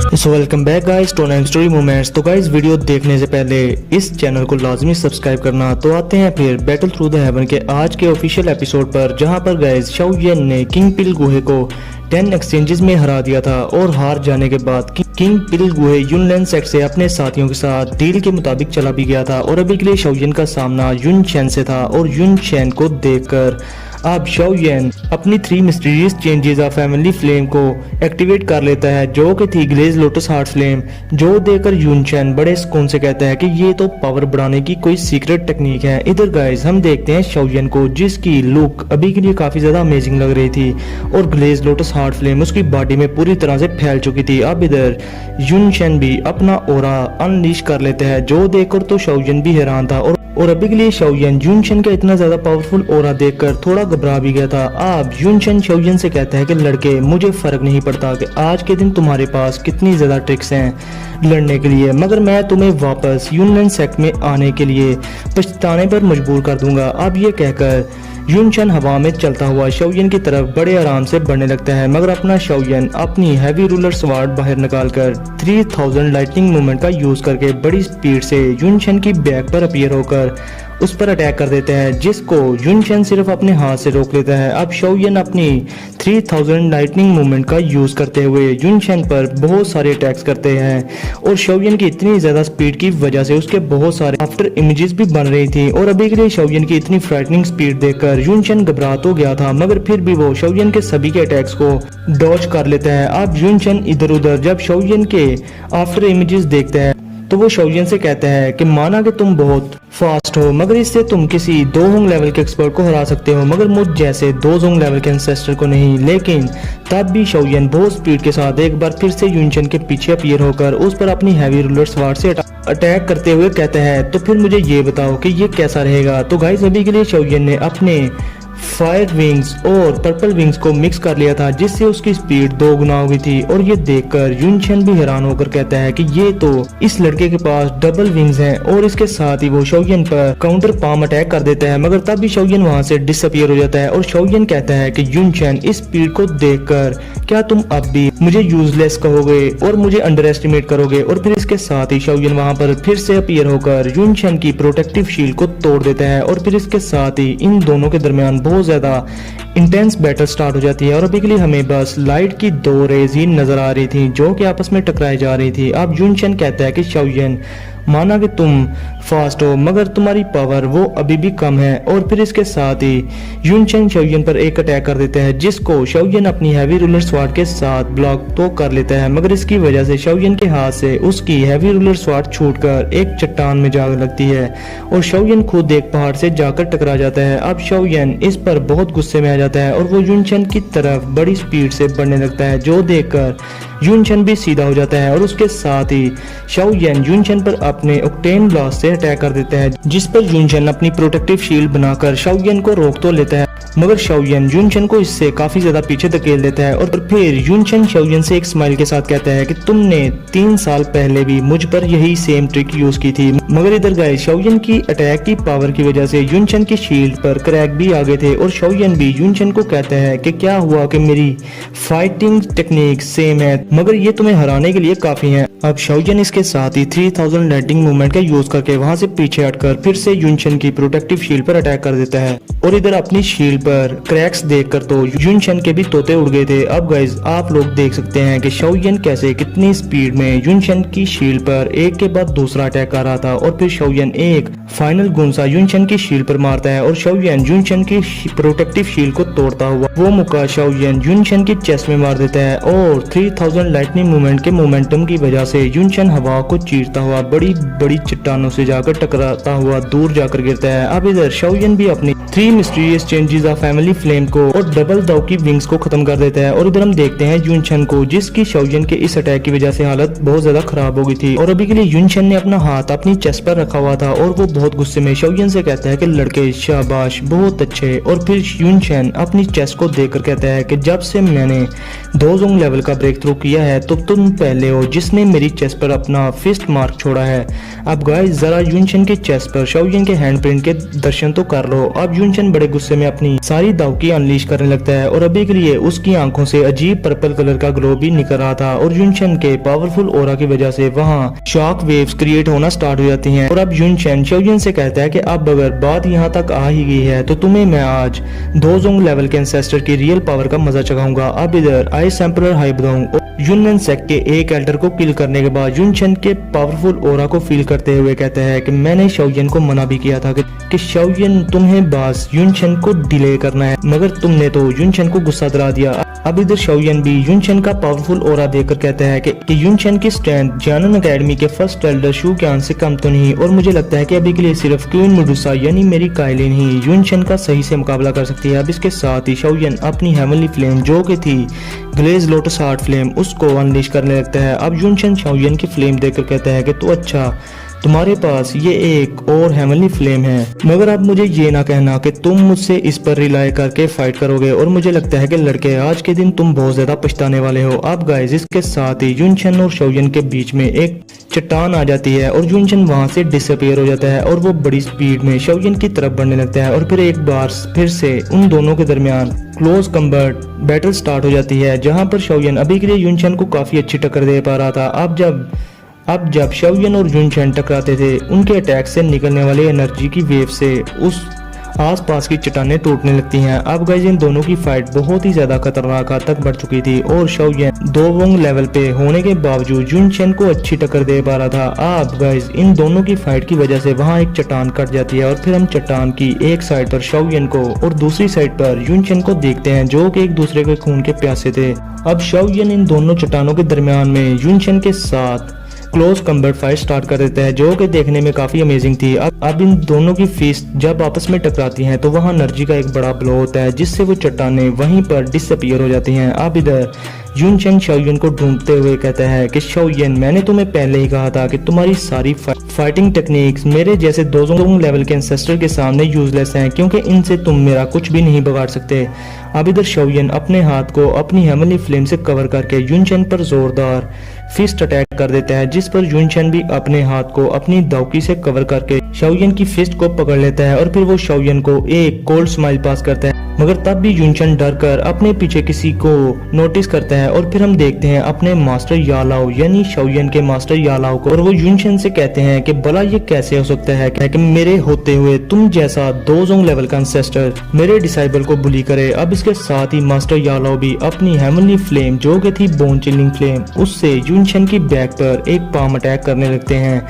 So welcome back guys to nine story moments. तो guys video देखने से पहले इस चैनल को लाजमी सब्सक्राइब करना। तो आते हैं फिर बैटल थ्रू द हेवन के आज के ऑफिशियल एपिसोड पर, जहां पर गाइस शाओ येन ने किंग पिल गुहे को 10 एक्सचेंजेस में हरा दिया था और हार जाने के बाद किंग पिल गुहे युनलैन सेक्ट से अपने साथियों के साथ डील के मुताबिक चला भी गया था और अभी के लिए शाओ येन का सामना युन चैन से था। और युन चैन को देखकर अब शाओ येन अपनी 3 mysterious changes of family flame को एक्टिवेट कर लेता है, जो कि थी ग्लेज लोटस हार्ट फ्लेम, जो देखकर युन चैन बड़े सुकून से कहता है कि ये तो पावर बढ़ाने की कोई सीक्रेट टेक्निक है। इधर गाइस हम देखते हैं शाओ येन को, जिसकी लुक अभी के लिए काफी ज्यादा अमेजिंग लग रही थी और ग्लेज लोटस हार्ट फ्लेम उसकी बॉडी में पूरी तरह से फैल चुकी थी। अब इधर युन चैन भी अपना ऑरा अनलीश कर लेते हैं, जो देखकर तो शाओ येन भी हैरान था और अभी के लिए शाओ येन युन चैन का इतना ज्यादा पावरफुल ऑरा देखकर थोड़ा घबरा भी गया था। अब युन चैन शाओ येन से कहता है कि लड़के, मुझे फर्क नहीं पड़ता कि आज के दिन तुम्हारे पास कितनी ज्यादा ट्रिक्स हैं लड़ने के लिए, मगर मैं तुम्हें वापस युनलैन सेक्ट में आने के लिए पछताने पर मजबूर कर दूंगा। अब ये कहकर युन चैन हवा में चलता हुआ शाओ येन की तरफ बड़े आराम से बढ़ने लगता है, मगर अपना शाओ येन अपनी हैवी रूलर स्वार्ड बाहर निकालकर 3000 लाइटनिंग मूवमेंट का यूज करके बड़ी स्पीड से युन चैन की बैक पर अपीयर होकर उस पर अटैक कर देते हैं, जिसको युन चैन सिर्फ अपने हाथ से रोक लेता है। अब शाओ येन अपनी 3000 लाइटनिंग मूवमेंट का यूज करते हुए युन चैन पर बहुत सारे अटैक्स करते हैं और शाओ येन की इतनी ज्यादा स्पीड की वजह से उसके बहुत सारे आफ्टर इमेजेस भी बन रही थी। और अभी के लिए शाओ येन की इतनी फ्राइटनिंग स्पीड देखकर युन चैन घबरा तो गया था, मगर फिर भी वो शाओ येन के सभी के अटैक्स को डॉज कर लेता है। अब युन चैन इधर उधर जब शाओ येन के आफ्टर इमेजेस देखते हैं तो वो शाओ येन से कहता है कि माना कि तुम बहुत फास्ट हो, मगर इससे तुम किसी 2 जोंग लेवल के एक्सपर्ट को हरा सकते हो, मगर मुझ जैसे 2 जोंग लेवल के एंसेस्टर को नहीं। लेकिन तब भी शाओ येन बहुत स्पीड के साथ एक बार फिर से युन चैन के पीछे अपीयर होकर उस पर अपनी हैवी रूलर स्वार्ड से अटैक करते हुए कहता है, तो फिर मुझे ये बताओ कि ये कैसा रहेगा। तो गाइस अभी के लिए शाओ येन ने अपने फायर विंग्स और पर्पल विंग्स को मिक्स कर लिया था, जिससे उसकी स्पीड 2 गुना हो गई थी। और ये देखकर युन चैन भी हैरान होकर कहता है कि ये तो इस लड़के के पास डबल विंग्स हैं। और इसके साथ ही वो शाओ येन पर काउंटर पाम अटैक कर देता है, मगर तब भी शाओ येन वहां से डिसअपीयर हो जाता है। और शाओ येन कहता है कि युन चैन, इस स्पीड को देखकर क्या तुम अब भी मुझे यूजलेस कहोगे और मुझे अंडर एस्टिमेट करोगे। और फिर इसके साथ ही शाओ येन वहां पर फिर से अपीयर होकर युन चैन की प्रोटेक्टिव शील्ड को तोड़ देता है। और फिर इसके साथ ही इन दोनों के दरमियान बहुत ज्यादा इंटेंस बैटल स्टार्ट हो जाती है और अभी के लिए हमें बस लाइट की 2 रेज ही नजर आ रही थी, जो कि आपस में टकराई जा रही थी। अब युन चैन कहता है कि शाओ येन, माना कि तुम फास्ट हो, मगर तुम्हारी पावर वो अभी भी कम है। और फिर इसके साथ ही युन चैन शाओ येन पर एक अटैक कर देता है, जिसको शाओ येन अपनी हैवी रूलर स्वार्ड के साथ ब्लॉक तो कर लेता है, मगर इसकी वजह से शाओ येन के हाथ से उसकी हैवी रूलर स्वार्ड छूटकर एक चट्टान में जा लगती है और शाओ येन खुद एक पहाड़ से जाकर टकरा जाता है। अब शाओ येन इस पर बहुत गुस्से में आ जाता है और वो युन चैन की तरफ बड़ी स्पीड से बढ़ने लगता है, जो देखकर युन चैन भी सीधा हो जाता है। और उसके साथ ही शाओ येन युन चैन पर अपने ऑक्टेन ब्लास्ट से अटैक कर देता है, जिस पर युन चैन अपनी प्रोटेक्टिव शील्ड बनाकर शाओ येन को रोक तो लेता है, मगर शाओ येन युन चैन को इससे काफी ज्यादा पीछे धकेल देता है। और फिर युन चैन शाओ येन से एक स्माइल के साथ कहता है कि तुमने 3 साल पहले भी मुझ पर यही सेम ट्रिक यूज की थी। मगर इधर गाइस शाओ येन की अटैक की पावर की वजह से युन चैन की शील्ड पर क्रैक भी आ गए थे और शाओ येन भी युन चैन को कहता है कि क्या हुआ कि मेरी फाइटिंग टेक्निक सेम है, मगर ये तुम्हें हराने के लिए काफी है। अब शाओ येन इसके साथ ही 3000 लाइटनिंग मूवमेंट का यूज करके वहां से पीछे हटकर फिर से युन चैन की प्रोटेक्टिव शील्ड पर अटैक कर देता है। और इधर अपनी शील्ड पर क्रैक्स देखकर तो युन चैन के भी तोते उड़ गए थे। अब गाइस आप लोग देख सकते हैं कि शाओ येन कैसे कितनी स्पीड में युन चैन की शील्ड पर एक के बाद दूसरा अटैक कर रहा था। और फिर शाओ येन एक फाइनल गुंसा युन चैन की शील्ड पर मारता है और शाओ येन युन चैन की प्रोटेक्टिव शील्ड को तोड़ता हुआ वो मुक्का शाओ येन युन चैन की चेस्ट में मार देता है और 3000 लाइटनिंग मूवमेंट के मोमेंटम की वजह से युन चैन हवा को चीरता हुआ बड़ी बड़ी चट्टानों से जाकर टकराता हुआ दूर जाकर गिरता है। अब इधर शाओ येन भी अपनी 3 mysterious changes of family flame को और डबल दाव की विंग्स को खत्म कर देता है। और इधर हम देखते हैं युन चैन को, जिसकी शाओ येन के इस अटैक की वजह से हालत बहुत ज्यादा खराब हो गई थी। और अभी के लिए युन चैन ने अपना हाथ अपनी चेस्ट पर रखा हुआ था और वो बहुत गुस्से में शाओ येन से कहता है कि लड़के शाबाश, बहुत अच्छे। और फिर युन चैन अपनी चेस्ट को देखकर कहता है कि जब से मैंने 2 जोंग लेवल का ब्रेक थ्रू किया है तो तुम पहले हो जिसने मेरी चेस्ट पर अपना फिस्ट मार्क छोड़ा है। अब गाइस जरा युन चैन की चेस्ट पर शाओ येन के हैंड प्रिंट के दर्शन तो कर लो। अब युनचेन बड़े गुस्से में अपनी सारी दावकी अनलीश करने लगता है और अभी के लिए उसकी आंखों से अजीब पर्पल कलर का ग्लो भी निकल रहा था और युनचेन के पावरफुल ऑरा की वजह से वहाँ शॉक वेव्स क्रिएट होना स्टार्ट हो जाती हैं। और अब युनचेन शाओयन से कहता है कि अब अगर बात यहाँ तक आ ही गई है तो तुम्हें मैं आज दोजोंग लेवल के एंसेस्टर की रियल पावर का मजा चखाऊंगा। अब इधर आइस एम्परर हाइबदोंग युननेन सेक के एक एल्डर को किल करने के बाद युनचेन के पावरफुल ऑरा को फील करते हुए कहता है कि मैंने शाओयन को मना भी किया था कि शाओयन तुम्हें बस युनचेन को डिले करना है, मगर तुमने तो युनचेन को गुस्सा दिला दिया। अब इधर शाओयन भी युनचेन का पावरफुल ऑरा देखकर कहता है कि युनचेन की स्ट्रेंथ जियानन एकेडमी के फर्स्ट एल्डर शू क्यान से कम तो नहीं, और मुझे लगता है कि अभी के लिए सिर्फ क्वीन मेडुसा यानी मेरी काइलिन ही युनचेन का सही से मुकाबला कर सकती है। अब इसके साथ ही शाओयन अपनी हेवनली फ्लेम जो कि थी ग्लेज लोटस हार्ट फ्लेम उसको अनलीश करने लगता है। अब युनचेन शाओयन की फ्लेम देखकर कहता है कि तो अच्छा तुम्हारे पास ये एक और हेवनली फ्लेम है, मगर अब मुझे ये ना कहना कि तुम मुझसे इस पर रिलाय करके फाइट करोगे, और मुझे लगता है कि लड़के आज के दिन तुम बहुत ज्यादा पछताने वाले हो। अब गाइस इसके साथ ही युनचेन और शाओयन के बीच में एक चट्टान आ जाती है और युनचेन वहां से डिसअपीयर हो जाता है और वो बड़ी स्पीड में शाओयन की तरफ बढ़ने लगता है और फिर एक बार फिर से उन दोनों के दरमियान क्लोज कम्बैट बैटल स्टार्ट हो जाती है, जहां पर शाओयन अभी के लिए युनचेन को काफी अच्छी टक्कर दे पा रहा था। अब जब शाओयन और युनचेन टकराते थे उनके अटैक से निकलने वाली एनर्जी की वेव से उस आसपास की चट्टानें टूटने लगती हैं। अब गाइस इन दोनों की फाइट बहुत ही ज्यादा खतरनाक हद तक बढ़ चुकी थी और शाओयन दोवोंग लेवल पे होने के बावजूद युनचेन को अच्छी टक्कर दे पा रहा था। अब गाइस इन दोनों की फाइट की वजह से वहाँ एक चट्टान कट जाती है और फिर हम चट्टान की एक साइड पर शाओयन को और दूसरी साइड पर युनचेन को देखते हैं जो कि एक दूसरे के खून के प्यासे थे। अब शाओयन इन दोनों चट्टानों के दरमियान में युनचेन के साथ क्लोज कम्बैट फाइट स्टार्ट कर देता है जो कि देखने में काफी अमेजिंग थी। अब इन दोनों की फिस्ट जब आपस में टकराती हैं तो वहां एनर्जी का एक बड़ा ब्लो होता है जिससे वो चट्टानें वहीं पर डिसअपीयर हो जाती हैं। अब इधर युनचेन शाओयन को ढूंढते हुए कहता है कि शाओयन मैंने तुम्हें पहले ही कहा था कि तुम्हारी सारी फाइटिंग टेक्निक्स मेरे जैसे दोजोंग लेवल के एंसेस्टर के सामने यूजलेस हैं क्योंकि इनसे तुम मेरा कुछ भी नहीं बिगाड़ सकते। अब इधर शाओयन अपने हाथ को अपनी हेवनली फ्लेम से कवर करके युनचेन पर जोरदार फिस्ट अटैक कर देता है, जिस पर युनचेन भी अपने हाथ को अपनी दावकी से कवर करके शाओयन की फिस्ट को पकड़ लेता है और फिर वो शाओयन को एक कोल्ड स्माइल पास करता है, मगर तब भी युनचेन डर कर अपने पीछे किसी को नोटिस करता है और फिर हम देखते हैं अपने मास्टर यालाओ यानी शाओयन के मास्टर यालाओ को, और वो युनचेन से कहते हैं कि भला ये कैसे हो सकता है कि मेरे होते हुए तुम जैसा दोजोंग लेवल का एंसेस्टर मेरे डिसाइबल को बुली करे। अब इसके साथ ही मास्टर यालाओ भी अपनी हेवनली फ्लेम जो कि थी बोन चिलिंग फ्लेम उससे युनचेन की बैक पर एक पाम अटैक करने लगते हैं,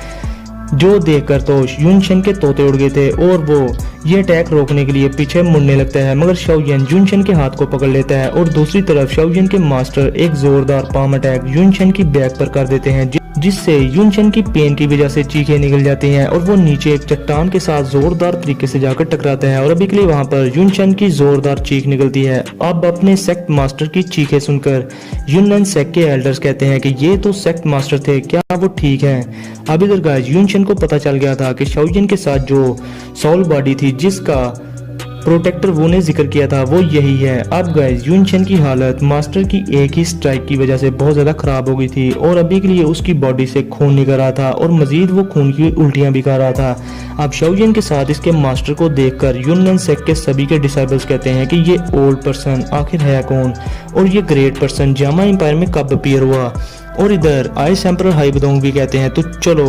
जो देखकर तो युनचेन के तोते उड़ गए थे और वो ये अटैक रोकने के लिए पीछे मुड़ने लगता है, मगर शाओयन युनचेन के हाथ को पकड़ लेता है और दूसरी तरफ शाओयन के मास्टर एक जोरदार पाम अटैक युनचेन की बैक पर कर देते हैं, जिससे युनचेन की पेन की वजह से चीखें निकल जाती हैं और वो नीचे एक चट्टान के साथ जोरदार तरीके से जाकर टकराता है और अभी के लिए वहां पर युनचेन की जोरदार चीख निकलती है। अब अपने सेक्ट मास्टर की चीखें सुनकर युननेन सेक्ट के एल्डर्स कहते हैं कि ये तो सेक्ट मास्टर थे, क्या वो ठीक है? अब इधर गाइस युनचेन को पता चल गया था कि शाओयन के साथ जो सोल बॉडी थी जिसका प्रोटेक्टर वो ने जिक्र किया था वो यही है। अब गाइस युनचेन की हालत मास्टर की एक ही स्ट्राइक की वजह से बहुत ज्यादा खराब हो गई थी और अभी के लिए उसकी बॉडी से खून निकल रहा था और मजीद वो खून की उल्टियां भी कर रहा था। अब शाओयन के साथ इसके मास्टर को देखकर युननेन सेक्ट के सभी के डिसाइबल्स कहते हैं कि ये ओल्ड पर्सन आखिर है कौन और ये ग्रेट पर्सन जामा एम्पायर में कब अपीयर हुआ। और इधर आइस एम्परर हाइबदोंग भी कहते हैं तो चलो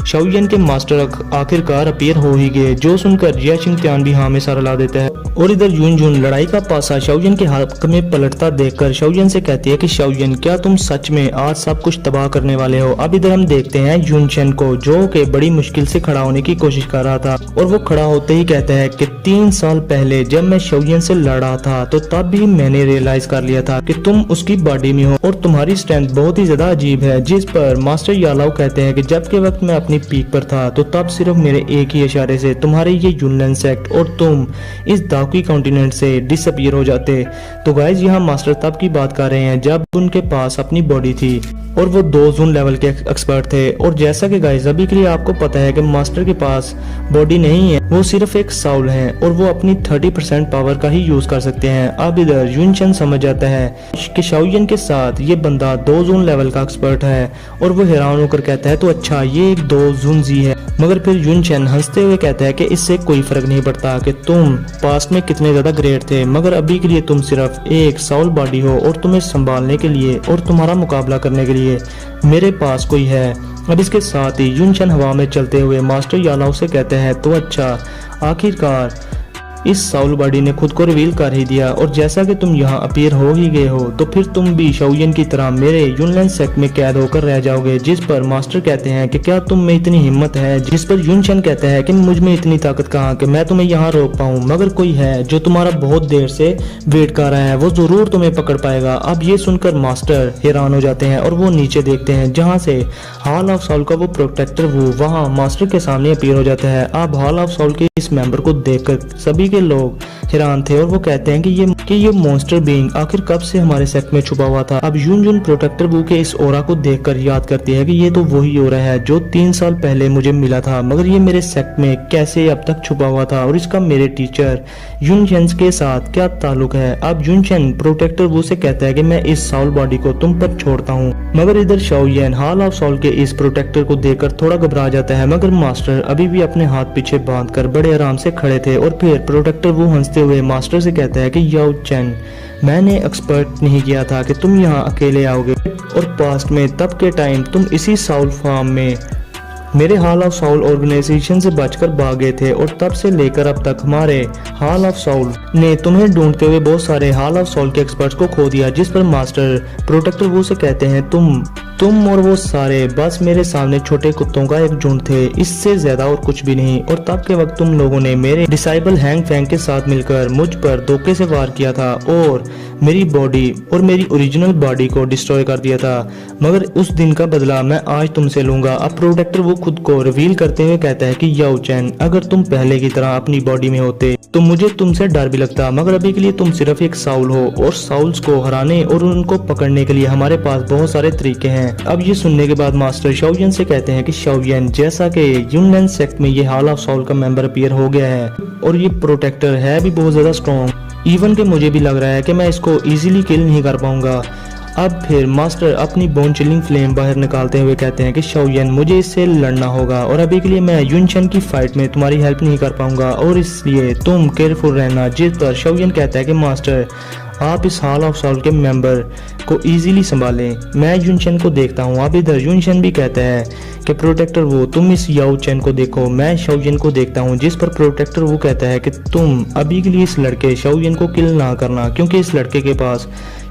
शाओयन के मास्टर आखिरकार अपीयर हो ही गए, जो सुनकर जिया चिंगत्यान भी हाँ में सारा ला देता है। और इधर युनजुन लड़ाई का पासा शाओयन के हक में पलटता देखकर शाओयन से कहती है कि शाओयन क्या तुम सच में आज सब कुछ तबाह करने वाले हो। अब इधर हम देखते हैं युनचेन को जो कि बड़ी मुश्किल से खड़ा होने की कोशिश कर रहा था और वो खड़ा होते ही कहता है कि 3 साल पहले जब मैं शाओयन से लड़ा था तो तब भी मैंने रियलाइज कर लिया था कि तुम उसकी बॉडी में हो और तुम्हारी स्ट्रेंथ बहुत ही ज्यादा अजीब है। जिस पर मास्टर यालाओ कहते हैं कि जब के वक्त मैं अपनी पीक पर था तो तब सिर्फ मेरे एक ही इशारे से तुम्हारे ये युननेन सेक्ट और तुम इस दावकी कॉन्टिनेंट से डिसअपीयर हो जाते। तो गाइज यहाँ मास्टर तब की बात कर रहे हैं जब उनके पास अपनी बॉडी थी और वो 2 जून लेवल के एक्सपर्ट थे। और जैसा कि गाइज अभी के लिए आपको पता है कि मास्टर के पास बॉडी नहीं है वो सिर्फ एक साउल हैं और वो अपनी 30% पावर का ही यूज कर सकते हैं। अब इधर युनचेन समझ जाता है कि शाओयन के साथ ये बंदा 2 जोन लेवल का एक्सपर्ट है और वो हैरान होकर कहता है तो अच्छा ये एक 2 जुनजी है। मगर फिर युनचेन हंसते हुए कहता है कि इससे कोई फर्क नहीं पड़ता कि तुम पास्ट में कितने ज्यादा ग्रेट थे, मगर अभी के लिए तुम सिर्फ एक साउल बॉडी हो और तुम्हें संभालने के लिए और तुम्हारा मुकाबला करने के लिए मेरे पास कोई है। अब इसके साथ ही युनचेन हवा में चलते हुए मास्टर यालाओ से कहते हैं तो अच्छा आखिरकार इस साउल बॉडी ने खुद को रिवील कर ही दिया और जैसा कि तुम यहाँ अपीयर हो ही गए हो तो फिर तुम भी शाओयन की तरह मेरे युनलैंड सेक्ट में कैद होकर रह जाओगे। जिस पर मास्टर कहते हैं कि क्या तुम में इतनी हिम्मत है, जिस पर युनचेन कहता है कि मुझ में इतनी ताकत कहाँ कि मैं तुम्हें यहाँ रोक पाऊँ, मगर कोई है जो तुम्हारा बहुत देर से वेट कर रहा है, वो जरूर तुम्हें पकड़ पाएगा। अब ये सुनकर मास्टर हैरान हो जाते हैं और वो नीचे देखते हैं जहाँ से हॉल ऑफ साउल का वो प्रोटेक्टर वो वहाँ मास्टर के सामने अपीयर हो जाता है। अब हॉल ऑफ साउल के इस मेंबर को देखकर सभी के लोग हैरान थे और वो कहते हैं कि ये मॉन्स्टर बीइंग आखिर कब से हमारे सेक्ट में छुपा हुआ था। अब युनजुन प्रोटेक्टर वू के इस ओरा को देखकर याद करती है कि ये तो वही ओरा है जो 3 साल पहले मुझे मिला था, मगर ये मेरे सेक्ट में कैसे अब तक छुपा हुआ था और इसका मेरे टीचर युनचेन के साथ क्या ताल्लुक है। अब युनचेन प्रोटेक्टर वू से कहता है कि मैं इस साउल बॉडी को तुम पर छोड़ता हूँ, मगर इधर शाओयन हॉल ऑफ साउल के इस प्रोटेक्टर को देखकर थोड़ा घबरा जाता है, मगर मास्टर अभी भी अपने हाथ पीछे बांधकर बड़े आराम से खड़े थे। और फिर प्रोटेक्टर वो हंसते हुए मास्टर से कहता है कि याओ चेन, मैंने एक्सपेक्ट नहीं किया था कि तुम यहाँ अकेले आओगे और पास्ट में तब के टाइम तुम इसी साउल फार्म में मेरे हॉल ऑफ साउल ऑर्गेनाइजेशन से बचकर भाग गए थे और तब से लेकर अब तक हमारे हॉल ऑफ साउल ने तुम्हें ढूंढते हुए बहुत सारे हॉल ऑफ साउल के एक्सपर्ट्स को खो दिया। जिस पर मास्टर प्रोटेक्टर वो से कहते हैं तुम और वो सारे बस मेरे सामने छोटे कुत्तों का एक झुंड थे, इससे ज्यादा और कुछ भी नहीं। और तब के वक्त तुम लोगों ने मेरे डिसाइबल हैंग फैंग के साथ मिलकर मुझ पर धोखे से वार किया था और मेरी बॉडी और मेरी ओरिजिनल बॉडी को डिस्ट्रॉय कर दिया था, मगर उस दिन का बदला मैं आज तुमसे लूंगा। अब प्रोटेक्टर वो खुद को रिवील करते हुए कहता है कि याओ चेन, अगर तुम पहले की तरह अपनी बॉडी में होते तो मुझे तुमसे डर भी लगता, मगर अभी के लिए तुम सिर्फ एक साउल हो और साउल्स को हराने और उनको पकड़ने के लिए हमारे पास बहुत सारे तरीके हैं। अब ये सुनने के बाद मास्टर शाओयन से कहते हैं कि शाओयन, जैसा कि युनलैंड सेक्ट में ये हॉल ऑफ साउल का मेंबर अपीयर हो गया है और ये प्रोटेक्टर है भी बहुत ज्यादा स्ट्रॉन्ग, इवन के मुझे भी लग रहा है कि मैं इसको इजीली किल नहीं कर पाऊंगा। अब फिर मास्टर अपनी बोन चिलिंग फ्लेम बाहर निकालते हुए कहते हैं कि शाओयन, मुझे इससे लड़ना होगा और अभी के लिए मैं युनचेन की फाइट में तुम्हारी हेल्प नहीं कर पाऊंगा और इसलिए तुम केयरफुल रहना। जिस पर शाओयन कहता है कि मास्टर, आप इस हॉल ऑफ साउल के मेंबर को इजीली संभालें, मैं युनचेन को देखता हूँ। अब इधर युनचेन भी कहता है कि प्रोटेक्टर वो, तुम इस याओ चेन को देखो, मैं शाओयन को देखता हूँ। जिस पर प्रोटेक्टर वो कहता है कि तुम अभी के लिए इस लड़के शाओयन को किल ना करना, क्योंकि इस लड़के के पास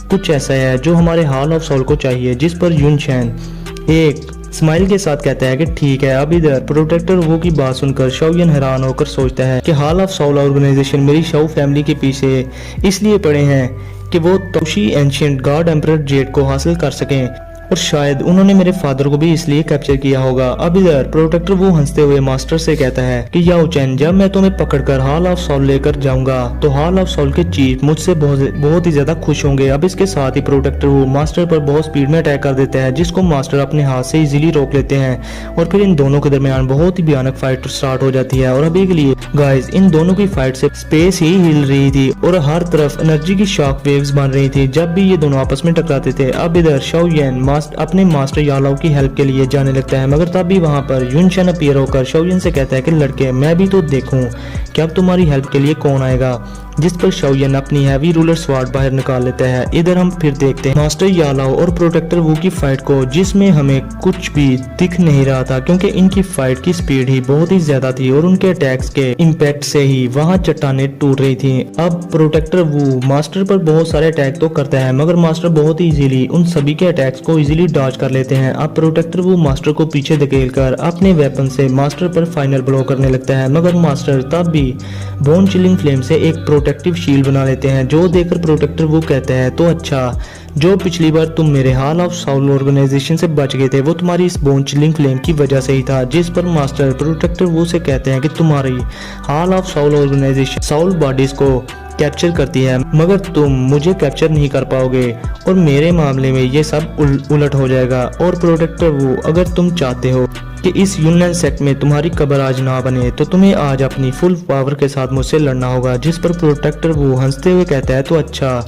कुछ ऐसा है जो हमारे हॉल ऑफ साउल को चाहिए। जिस पर युनचेन एक स्माइल के साथ कहता है कि ठीक है। अब इधर प्रोटेक्टर वो की बात सुनकर शाओयन हैरान होकर सोचता है कि हॉल ऑफ साउल ऑर्गेनाइजेशन मेरी शाओ फैमिली के पीछे इसलिए पड़े हैं कि वो Toshi ancient God emperor Z को हासिल कर सकें और शायद उन्होंने मेरे फादर को भी इसलिए कैप्चर किया होगा। अब इधर प्रोटेक्टर वो हंसते हुए मास्टर से कहता है कि याओ चेन, जब मैं तुम्हें पकड़कर हॉल ऑफ साउल लेकर जाऊंगा तो हॉल ऑफ साउल के चीफ मुझसे बहुत ही ज्यादा खुश होंगे। अब इसके साथ ही प्रोटेक्टर वो मास्टर पर बहुत स्पीड में अटैक कर देता है, जिसको मास्टर अपने हाथ से इजीली रोक लेते हैं और फिर इन दोनों के दरमियान बहुत ही भयानक फाइट स्टार्ट हो जाती है। और अभी के लिए गाइस, इन दोनों की फाइट से स्पेस ही हिल रही थी और हर तरफ एनर्जी की शॉक वेव्स बन रही थी जब भी ये दोनों आपस में टकराते थे। अब इधर शाओयन अपने मास्टर यालाओ की हेल्प के लिए जाने लगता है, मगर तब भी वहां पर युनचेन अपीयर होकर शाओयन से कहता है कि लड़के, मैं भी तो देखूं कि अब तुम्हारी हेल्प के लिए कौन आएगा। जिस पर शाओयन अपनी हैवी रूलर स्वार्ड बाहर निकाल लेता है। इधर हम फिर देखते हैं मास्टर यालाओ और प्रोटेक्टर वू की फाइट को, जिसमें हमें कुछ भी दिख नहीं रहा था क्योंकि इनकी फाइट की स्पीड ही बहुत ही ज्यादा थी और उनके अटैक्स के इम्पैक्ट से ही वहां चट्टानें टूट रही थी। अब प्रोटेक्टर वू मास्टर पर बहुत सारे अटैक तो करता है, मगर मास्टर बहुत ही इजीली उन सभी के अटैक्स को इजीली डॉज कर लेते हैं। अब प्रोटेक्टर वू मास्टर को पीछे धकेल कर अपने वेपन से मास्टर पर फाइनल ब्लो करने लगता है, मगर मास्टर तब भी बोन चिलिंग फ्लेम से एक प्रोटेक्टिव शील्ड बना लेते हैं, जो देखकर प्रोटेक्टर वो कहते हैं तो अच्छा, जो पिछली बार तुम मेरे हॉल ऑफ साउल ऑर्गेनाइजेशन से बच गए थे वो तुम्हारी इस बोन चिलिंग फ्लेम की वजह से ही था। जिस पर मास्टर प्रोटेक्टर वो से कहते हैं कि तुम्हारी hall of soul organisation soul bodies को कैप्चर करती है, मगर तुम मुझे कैप्चर नहीं कर पाओगे और मेरे मामले में ये सब उलट हो जाएगा। और प्रोटेक्टर वू, अगर तुम चाहते हो कि इस यूनियन सेक्ट में तुम्हारी कब्र आज ना बने तो तुम्हें आज अपनी फुल पावर के साथ मुझसे लड़ना होगा। जिस पर प्रोटेक्टर वो हंसते हुए कहता है, तो अच्छा,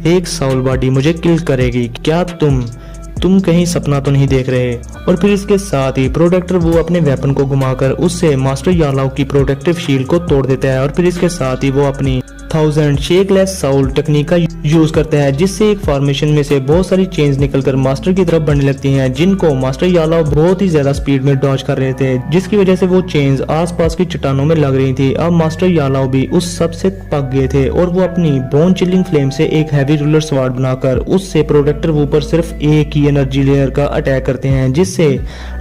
एक साउल बॉडी मुझे किल करेगी, क्या तुम कहीं सपना तो नहीं देख रहे। और फिर इसके साथ ही प्रोटेक्टर वो अपने वेपन को घुमाकर उससे मास्टर यालाओ की प्रोटेक्टिव शील्ड को तोड़ देता है। और फिर इसके साथ ही वो अपनी 1000 शेकलेस साउल टेक्निक का यूज करता है, जिससे एक फॉर्मेशन में से बहुत सारी चेन्स निकलकर मास्टर की तरफ बढ़ने लगती हैं, जिनको मास्टर यालाओ बहुत ही ज्यादा स्पीड में डॉज कर रहे थे, जिसकी वजह से वो चेन्स आसपास की चट्टानों में लग रही थी। अब मास्टर यालाओ भी उस सब से पक गए थे और वो अपनी बोन चिलिंग फ्लेम से एक हैवी रूलर स्वार्ड बनाकर उससे प्रोटेक्टर वो पर सिर्फ एक ही एनर्जी लेयर का अटैक करते हैं, जिससे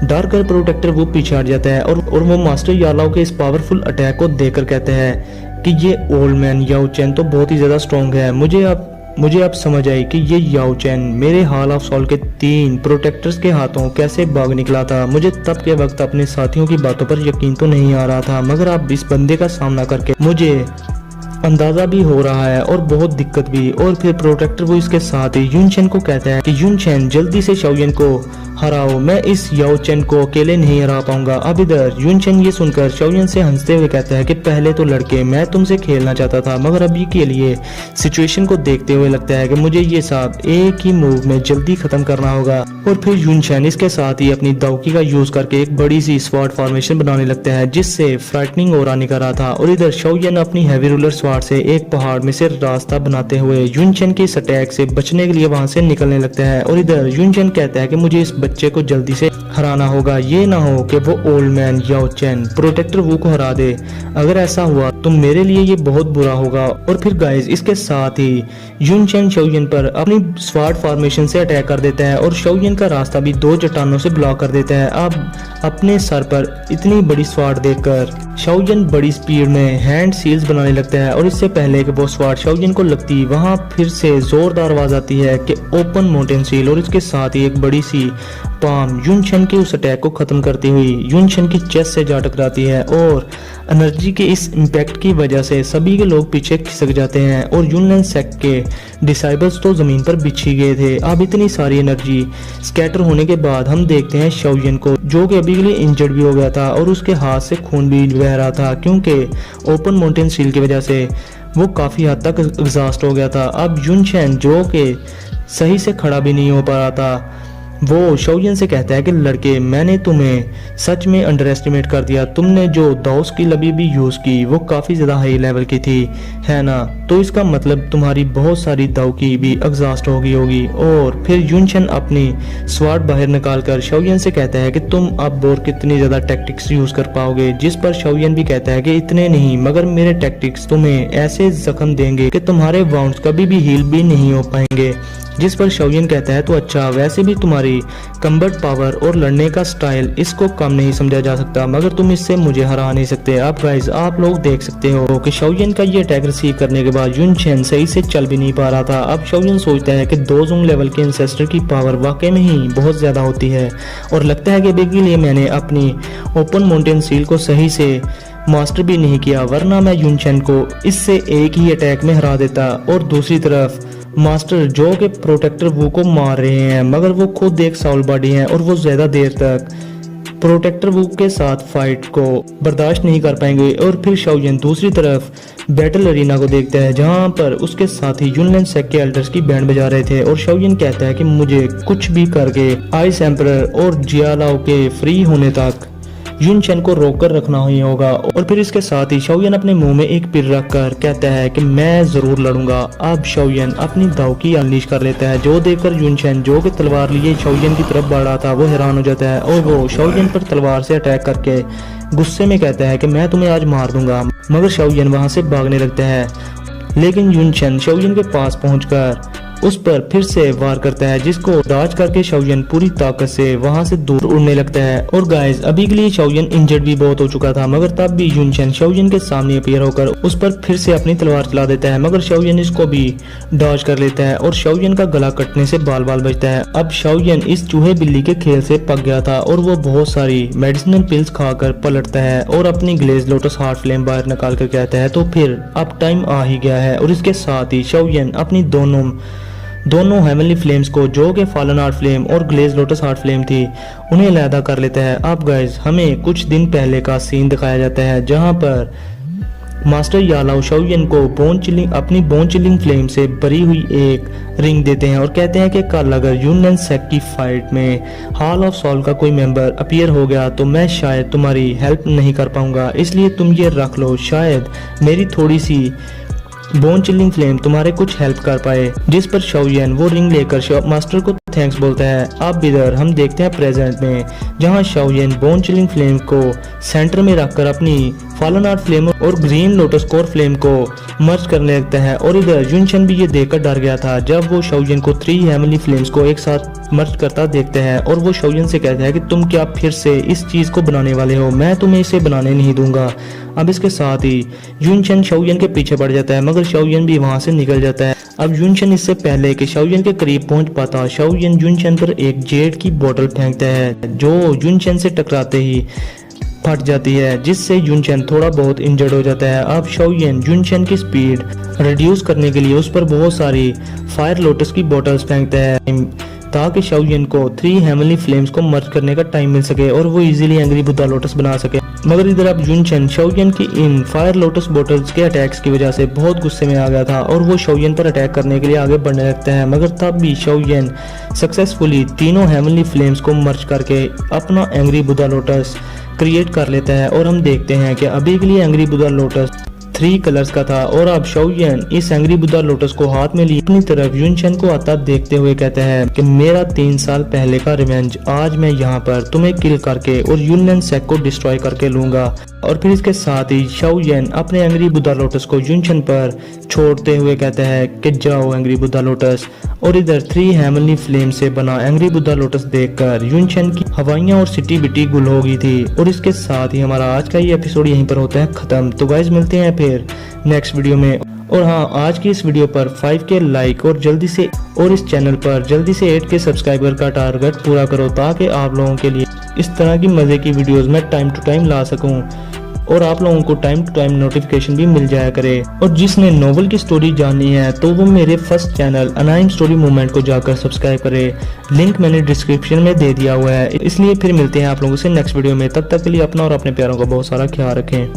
डर कर प्रोटेक्टर वो पीछे हट जाता है और वो मास्टर यालाओ के इस पावरफुल अटैक को देखकर कहते हैं कि ये ओल्ड मैन याओ चैन तो बहुत ही ज्यादा स्ट्रॉन्ग है। मुझे अब समझ आई कि ये याओ चैन मेरे हॉल ऑफ सॉल के 3 प्रोटेक्टर्स के हाथों कैसे भाग निकला था। मुझे तब के वक्त अपने साथियों की बातों पर यकीन तो नहीं आ रहा था, मगर अब इस बंदे का सामना करके मुझे अंदाजा भी हो रहा है और बहुत दिक्कत भी। और फिर प्रोटेक्टर वो इसके साथ ही युनचेन को कहता है कि युनचेन जल्दी से शाओयन को हराओ, मैं इस याओ चेन को अकेले नहीं हरा पाऊंगा। अब इधर युनचेन ये सुनकर शाओयन से हंसते हुए कहता है कि पहले तो लड़के मैं तुमसे खेलना चाहता था, मगर अभी के लिए सिचुएशन को देखते हुए लगता है कि मुझे ये सब एक ही मूव में जल्दी खत्म करना होगा। और फिर युनचेन इसके साथ ही अपनी दाओकी का यूज करके एक बड़ी सी स्वॉर्ड फॉर्मेशन बनाने लगता है, जिससे फ्राइटनिंग ऑरा निकल रहा था। और इधर शाओयन अपनी हैवी रूलर स्वॉर्ड से एक पहाड़ में से रास्ता बनाते हुए युनचेन के इस अटैक से बचने के लिए वहां से निकलने लगता है। और इधर युनचेन कहता है कि मुझे इस बच्चे को जल्दी से हराना होगा, ये ना हो कि वो ओल्ड मैन याओ चेन प्रोटेक्टर वू को हरा दे। अगर ऐसा हुआ तो मेरे लिए ये बहुत बुरा होगा। और फिर गाइस इसके साथ ही युनचेन शाओयन पर अपनी स्वॉर्ड फॉर्मेशन से अटैक कर देता है और शाओयन का रास्ता भी 2 चट्टानों से ब्लॉक कर देता है। अब अपने सर पर इतनी बड़ी स्वॉर्ड देखकर शाओयन बड़ी स्पीड में हैंड सील्स बनाने लगता है। और इससे पहले कि वो स्वॉर्ड शाओयन को लगती, वहां फिर से जोरदार आवाज आती है कि ओपन माउंटेन सील। और इसके साथ ही एक बड़ी सी पाम युनचेन के उस अटैक को खत्म करती हुई युनचेन की चेस्ट से जा टकराती है और एनर्जी के इस इम्पैक्ट की वजह से सभी के लोग पीछे खिसक जाते हैं और यूनियन सेक्ट के डिसाइबल्स तो जमीन पर बिछी गए थे। अब इतनी सारी एनर्जी स्कैटर होने के बाद हम देखते हैं शाओयन को, जो कि अभी के लिए इंजर्ड भी हो गया था और उसके हाथ से खून भी बह रहा था, क्योंकि ओपन माउंटेन सील की वजह से वो काफी हद तक एग्जॉस्ट हो गया था। अब युनचेन जो कि सही से खड़ा भी नहीं हो पा रहा था, वो शाओयन से कहता है कि लड़के मैंने तुम्हें सच में अंडर एस्टिमेट कर दिया। तुमने जो दाओस की लबी भी यूज की वो काफी ज्यादा हाई लेवल की थी, है ना? तो इसका मतलब तुम्हारी बहुत सारी दाओ की भी एग्जॉस्ट हो गई होगी। और फिर युनचेन अपनी स्वॉर्ड बाहर निकाल कर शाओयन से कहता है कि तुम अब और कितनी ज्यादा टैक्टिक्स यूज कर पाओगे। जिस पर शाओयन भी कहता है कि इतने नहीं, मगर मेरे टैक्टिक्स तुम्हें ऐसे जख्म देंगे कि तुम्हारे वाउंड्स कभी भी हील भी नहीं हो पाएंगे। जिस पर शाओयन कहता है तो अच्छा, वैसे भी तुम्हारी कम्बट पावर और लड़ने का स्टाइल इसको कम नहीं समझा जा सकता, मगर तुम इससे मुझे हरा नहीं सकते। अब गाइस आप लोग देख सकते हो कि शाओयन का ये अटैक रिसीव करने के बाद युनचेन सही से चल भी नहीं पा रहा था। अब शाओयन सोचता है कि 2 ज़ोंग लेवल के इंसेस्टर की पावर वाकई में ही बहुत ज्यादा होती है और लगता है कि अभी के लिए मैंने अपनी ओपन माउंटेन सील को सही से मास्टर भी नहीं किया, वरना मैं युनचेन को इससे एक ही अटैक में हरा देता। और दूसरी तरफ मास्टर जो के प्रोटेक्टर वो को मार रहे हैं, मगर वो खुद एक साउल बॉडी है और वो ज्यादा देर तक प्रोटेक्टर वो के साथ फाइट को बर्दाश्त नहीं कर पाएंगे। और फिर शाओयन दूसरी तरफ बैटल अरीना को देखता है, जहां पर उसके साथ ही यूनियन सेक्ट के एल्डर्स की बैंड बजा रहे थे और शाओयन कहता है कि मुझे कुछ भी करके आइस एम्परर और जियालाओ के फ्री होने तक युनचेन को रोक कर रखना ही होगा। और फिर इसके साथ ही शाओयन अपने मुंह में एक पिर रखकर कहता है कि मैं जरूर लड़ूंगा। अब शाओयन अपनी दाओकी अनलीश कर लेता है, जो देखकर युनचेन जो कि तलवार लिए शाओयन की तरफ बढ़ रहा था वो हैरान हो जाता है और वो शाओयन पर तलवार से अटैक करके गुस्से में कहता है कि मैं तुम्हें आज मार दूंगा। मगर शाओयन वहां से भागने लगता है, लेकिन युनचेन शाओयन के पास पहुंचकर उस पर फिर से वार करता है, जिसको डॉज करके शाओयन पूरी ताकत से वहां से दूर उड़ने लगता है। और गाइस अभी के लिए शाओयन इंजर्ड भी बहुत हो चुका था, मगर तब भी युनचेन शाओयन के सामने अपीयर होकर उस पर फिर से अपनी तलवार चला देता है, मगर शाओयन इसको भी डॉज कर लेता है और शाओयन का गला कटने से बाल बाल बचता है। अब शाओयन इस चूहे बिल्ली के खेल से पक गया था और वो बहुत सारी मेडिसिनल पिल्स खाकर पलटता है और अपनी ग्लेज लोटस हार्ट फ्लेम बाहर निकाल कर कहता है तो फिर अब टाइम आ ही गया है। और इसके साथ ही शाओयन अपनी दोनों हेवनली फ्लेम्स को, जो कि फॉलन हार्ट फ्लेम और ग्लेज लोटस हार्ट फ्लेम थी, उन्हें अलहदा कर लेता है। अब गाइस हमें कुछ दिन पहले का सीन दिखाया जाता है, जहां पर मास्टर यालाओ शाओयन को अपनी बोन चिलिंग फ्लेम से भरी हुई एक रिंग देते हैं और कहते हैं कि कल अगर यूनियन सेक की फाइट में हॉल ऑफ सॉल का कोई मेंबर अपीयर हो गया तो मैं शायद तुम्हारी हेल्प नहीं कर पाऊंगा, इसलिए तुम ये रख लो, शायद मेरी थोड़ी सी बोन चिलिंग फ्लेम तुम्हारे कुछ हेल्प कर पाए। जिस पर शाओयन वो रिंग लेकर मास्टर को थैंक्स बोलता है। अब इधर हम देखते हैं प्रेजेंट में, जहां शाओयन बोन चिलिंग फ्लेम को सेंटर में रखकर अपनी फॉलन हार्ट फ्लेम और ग्रीन लोटस कोर फ्लेम को मर्ज करने लगता है। और इधर युनचेन भी ये देखकर डर गया था जब वो शाओयन को 3 हेवनली फ्लेम्स को एक साथ मर्ज करता देखते हैं और वो शाओयन से कहता है कि तुम क्या फिर से इस चीज को बनाने वाले हो, मैं तुम्हें इसे बनाने नहीं दूंगा। अब इसके साथ ही युनचेन शाओयन के पीछे पड़ जाता है, मगर शाओयन भी वहां से निकल जाता है। अब युनचेन इससे पहले कि शाओयन के करीब पहुंच पाता, शाओयन युनचेन पर एक जेड की बोतल फेंकता है जो युनचेन से टकराते ही फट जाती है, जिससे युनचेन थोड़ा बहुत इंजर्ड हो जाता है। अब शाओयन युनचेन की स्पीड रिड्यूस करने के लिए उस पर बहुत सारी फायर लोटस की बोतल्स फेंकता है ताकि शाओयन को 3 हेवनली फ्लेम्स को मर्ज करने का टाइम मिल सके और वो इजीली एंग्री बुद्धा लोटस बना सके। मगर इधर अब युनचेन शाओयन की इन फायर लोटस बोटल्स के अटैक्स की वजह से बहुत गुस्से में आ गया था और वो शाओयन पर अटैक करने के लिए आगे बढ़ने लगता है, मगर तब भी शाओयन सक्सेसफुली तीनों हेवनली फ्लेम्स को मर्ज करके अपना एंग्री बुद्धा लोटस क्रिएट कर लेता है। और हम देखते हैं कि अभी के लिए एंग्री बुद्धा लोटस 3 कलर्स का था और अब शाओयन इस एंग्री बुद्धा लोटस को हाथ में लिए अपनी तरफ युनचेन को आता देखते हुए कहता है कि मेरा 3 साल पहले का रिवेंज आज मैं यहाँ पर तुम्हें किल करके और यूनियन सेक को डिस्ट्रॉय करके लूंगा। और फिर इसके साथ ही शाओयन अपने एंग्री बुद्धा लोटस को युनचेन पर छोड़ते हुए कहता है कि जाओ एंग्री बुद्धा लोटस। और इधर 3 हेवनली फ्लेम से बना एंग्री बुद्धा लोटस देखकर युनचेन की हवाइयां और सिटी बिटी गुल हो गई थी। और इसके साथ ही हमारा आज का ये एपिसोड यहीं पर होता है खत्म। तो गाइस मिलते हैं फिर नेक्स्ट वीडियो में। और हाँ, आज की इस वीडियो पर 5K लाइक और जल्दी से और इस चैनल पर जल्दी से 8K सब्सक्राइबर का टारगेट पूरा करो ताकि आप लोगों के लिए इस तरह की मजे की वीडियोस मैं टाइम टू टाइम ला सकूं और आप लोगों को टाइम टू टाइम नोटिफिकेशन भी मिल जाया करे। और जिसने नोवेल की स्टोरी जाननी है तो वो मेरे फर्स्ट चैनल अनाइम स्टोरी मूवमेंट को जाकर सब्सक्राइब करे, लिंक मैंने डिस्क्रिप्शन में दे दिया हुआ है। इसलिए फिर मिलते हैं आप लोगों से नेक्स्ट वीडियो में, तब तक के लिए अपना और अपने प्यारों का बहुत सारा ख्याल रखें।